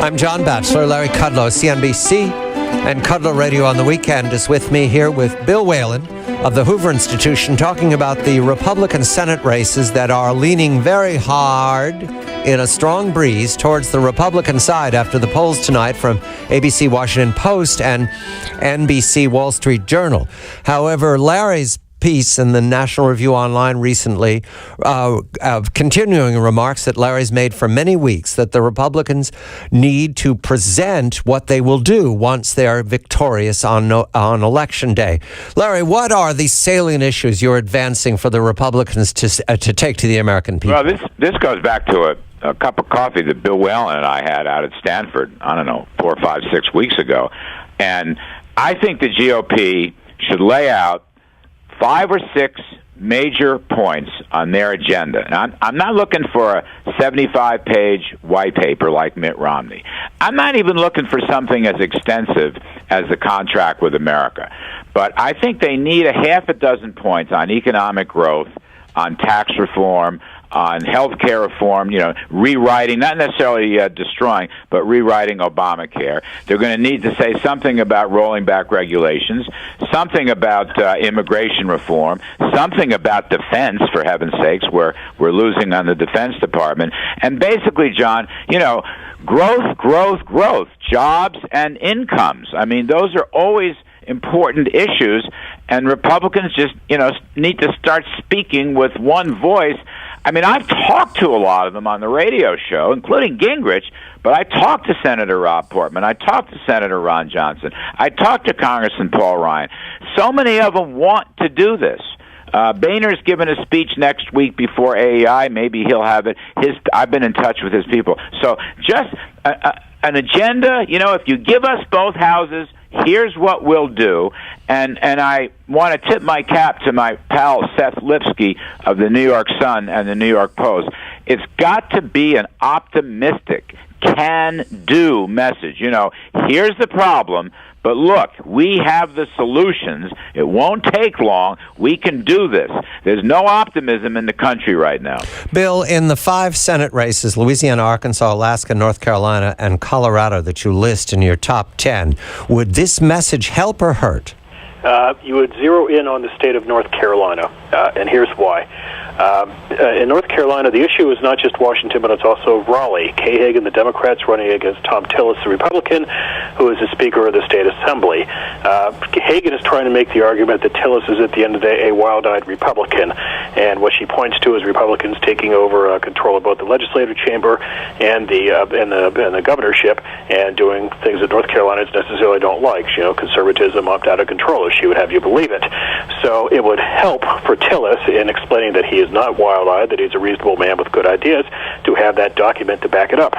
I'm John Batchelor. Larry Kudlow, CNBC, and Kudlow Radio on the Weekend is with me here with Bill Whalen of the Hoover Institution, talking about the Republican Senate races that are leaning very hard in a strong breeze towards the Republican side after the polls tonight from ABC Washington Post and NBC Wall Street Journal. However, Larry's piece in the National Review Online recently, continuing remarks that Larry's made for many weeks, that the Republicans need to present what they will do once they are victorious on Election Day. Larry, what are the salient issues you're advancing for the Republicans to take to the American people? Well, this goes back to a cup of coffee that Bill Whalen and I had out at Stanford, 4, 5, 6 weeks ago. And I think the GOP should lay out 5 or 6 major points on their agenda. Now, I'm not looking for a 75-page white paper like Mitt Romney. I'm not even looking for something as extensive as the contract with America. But I think they need a half a dozen points on economic growth, on tax reform, on health care reform, rewriting, not necessarily destroying, but rewriting Obamacare. They're going to need to say something about rolling back regulations, something about immigration reform, something about defense, for heaven's sakes, where we're losing on the Defense Department. And basically, John, growth, jobs and incomes. I mean, those are always important issues, and Republicans just, need to start speaking with one voice. I mean, I've talked to a lot of them on the radio show, including Gingrich, but I talked to Senator Rob Portman. I talked to Senator Ron Johnson. I talked to Congressman Paul Ryan. So many of them want to do this. Boehner's giving a speech next week before AEI. Maybe he'll have it. I've been in touch with his people. So just an agenda, if you give us both houses, here's what we'll do. And I want to tip my cap to my pal Seth Lipsky of the New York Sun and the New York Post. It's got to be an optimistic, can-do message. Here's the problem, but look, we have the solutions. It won't take long. We can do this. There's no optimism in the country right now. Bill, in the 5 Senate races, Louisiana, Arkansas, Alaska, North Carolina, and Colorado that you list in your top 10, would this message help or hurt? You would zero in on the state of North Carolina, and here's why. In North Carolina, the issue is not just Washington, but it's also Raleigh. Kay Hagan, the Democrats, running against Tom Tillis, the Republican, who is the Speaker of the State Assembly. Hagan is trying to make the argument that Tillis is, at the end of the day, a wild-eyed Republican, and what she points to is Republicans taking over control of both the legislative chamber and the governorship, and doing things that North Carolinians necessarily don't like. Conservatism up out of control, if she would have you believe it. So it would help for Tillis in explaining that he is not wild-eyed, that he's a reasonable man with good ideas, to have that document to back it up.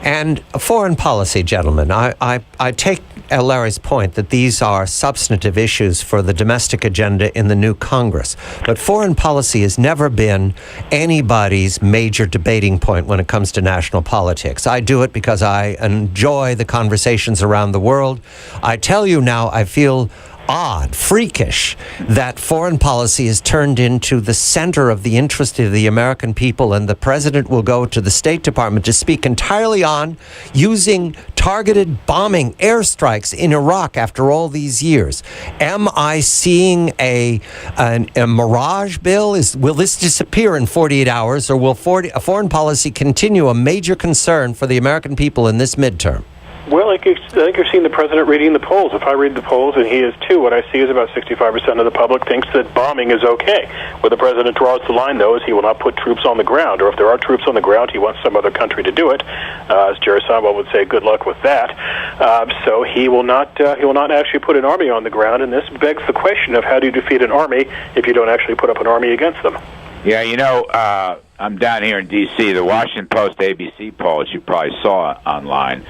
And foreign policy, gentlemen, I take Larry's point that these are substantive issues for the domestic agenda in the new Congress. But foreign policy has never been anybody's major debating point when it comes to national politics. I do it because I enjoy the conversations around the world. I tell you now, I feel odd, freakish, that foreign policy is turned into the center of the interest of the American people, and the president will go to the State Department to speak entirely on using targeted bombing airstrikes in Iraq after all these years. Am I seeing a mirage, Bill? Will this disappear in 48 hours, or will foreign policy continue a major concern for the American people in this midterm? Well, I think you're seeing the president reading the polls. If I read the polls, and he is too, what I see is about 65% of the public thinks that bombing is okay. Where the president draws the line, though, is he will not put troops on the ground, or if there are troops on the ground, he wants some other country to do it. As Jerry Seinfeld would say, good luck with that. So he will not actually put an army on the ground, and this begs the question of how do you defeat an army if you don't actually put up an army against them? Yeah, I'm down here in D.C. The Washington Post ABC poll, as you probably saw online,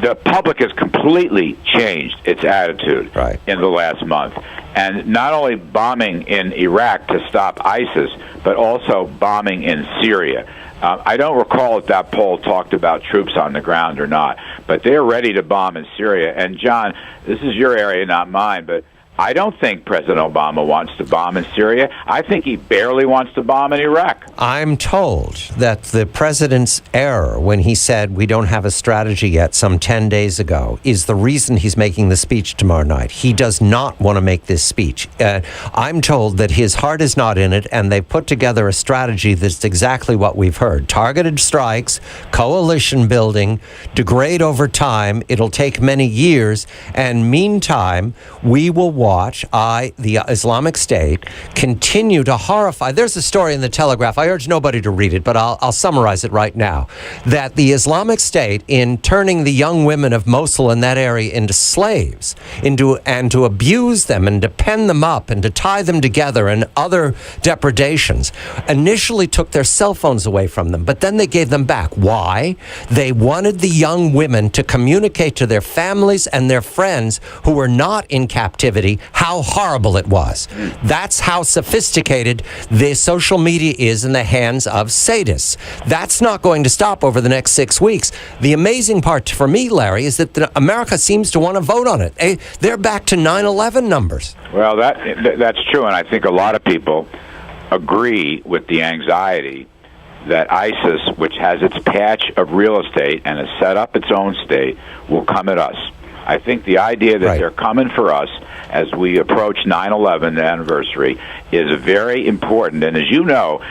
the public has completely changed its attitude in the last month. And not only bombing in Iraq to stop ISIS, but also bombing in Syria. I don't recall if that poll talked about troops on the ground or not, but they're ready to bomb in Syria. And, John, this is your area, not mine, but I don't think President Obama wants to bomb in Syria. I think he barely wants to bomb in Iraq. I'm told that the president's error when he said we don't have a strategy yet some 10 days ago is the reason he's making the speech tomorrow night. He does not want to make this speech. I'm told that his heart is not in it, and they put together a strategy that's exactly what we've heard. Targeted strikes, coalition building, degrade over time. It'll take many years, and meantime, we will watch the Islamic State continue to horrify. There's a story in the Telegraph. I urge nobody to read it, but I'll summarize it right now. That the Islamic State, in turning the young women of Mosul in that area into slaves, and to abuse them and to pen them up and to tie them together and other depredations, initially took their cell phones away from them, but then they gave them back. Why? They wanted the young women to communicate to their families and their friends who were not in captivity how horrible it was. That's how sophisticated the social media is in the hands of sadists. That's not going to stop over the next 6 weeks. The amazing part for me, Larry, is that America seems to want to vote on it. They're back to 9/11 numbers. Well, that's true, and I think a lot of people agree with the anxiety that ISIS, which has its patch of real estate and has set up its own state, will come at us. I think the idea that they're coming for us as we approach 9/11, the anniversary, is very important. And as you know,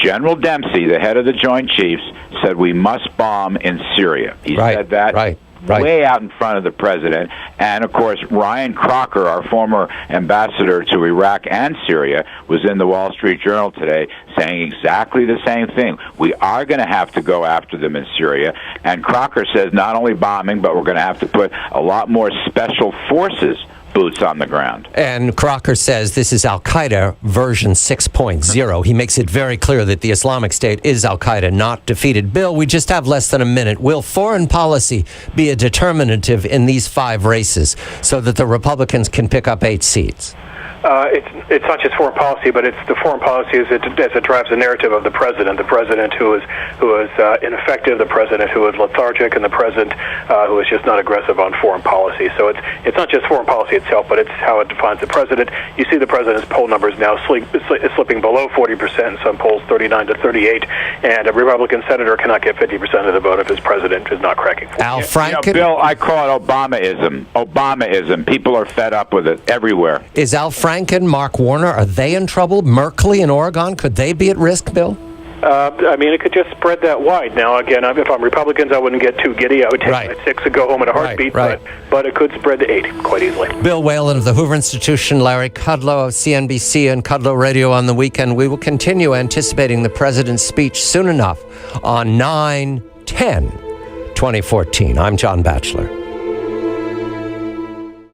General Dempsey, the head of the Joint Chiefs, said we must bomb in Syria. He said that way out in front of the president. And, of course, Ryan Crocker, our former ambassador to Iraq and Syria, was in the Wall Street Journal today saying exactly the same thing. We are going to have to go after them in Syria. And Crocker says not only bombing, but we're going to have to put a lot more special forces boots on the ground. And Crocker says this is Al-Qaeda version 6.0. He makes it very clear that the Islamic State is Al-Qaeda, not defeated. Bill, we just have less than a minute. Will foreign policy be a determinative in these 5 races so that the Republicans can pick up 8 seats? It's not just foreign policy, but it's the foreign policy as it drives the narrative of the president who is ineffective, the president who is lethargic, and the president who is just not aggressive on foreign policy. So it's not just foreign policy itself, but it's how it defines the president. You see the president's poll numbers now slipping below 40%, in some polls 39 to 38, and a Republican senator cannot get 50% of the vote if his president is not cracking 40%. Al Franken? You know, Bill, I call it Obamaism. Obamaism. People are fed up with it everywhere. Is Al Franken, Mark Warner, are they in trouble? Merkley in Oregon, could they be at risk, Bill? I mean, it could just spread that wide. Now, again, if I'm Republicans, I wouldn't get too giddy. I would take my 6 and go home in a heartbeat, but it could spread to 8 quite easily. Bill Whalen of the Hoover Institution, Larry Kudlow of CNBC and Kudlow Radio on the weekend. We will continue anticipating the president's speech soon enough on 9/10/2014. I'm John Batchelor.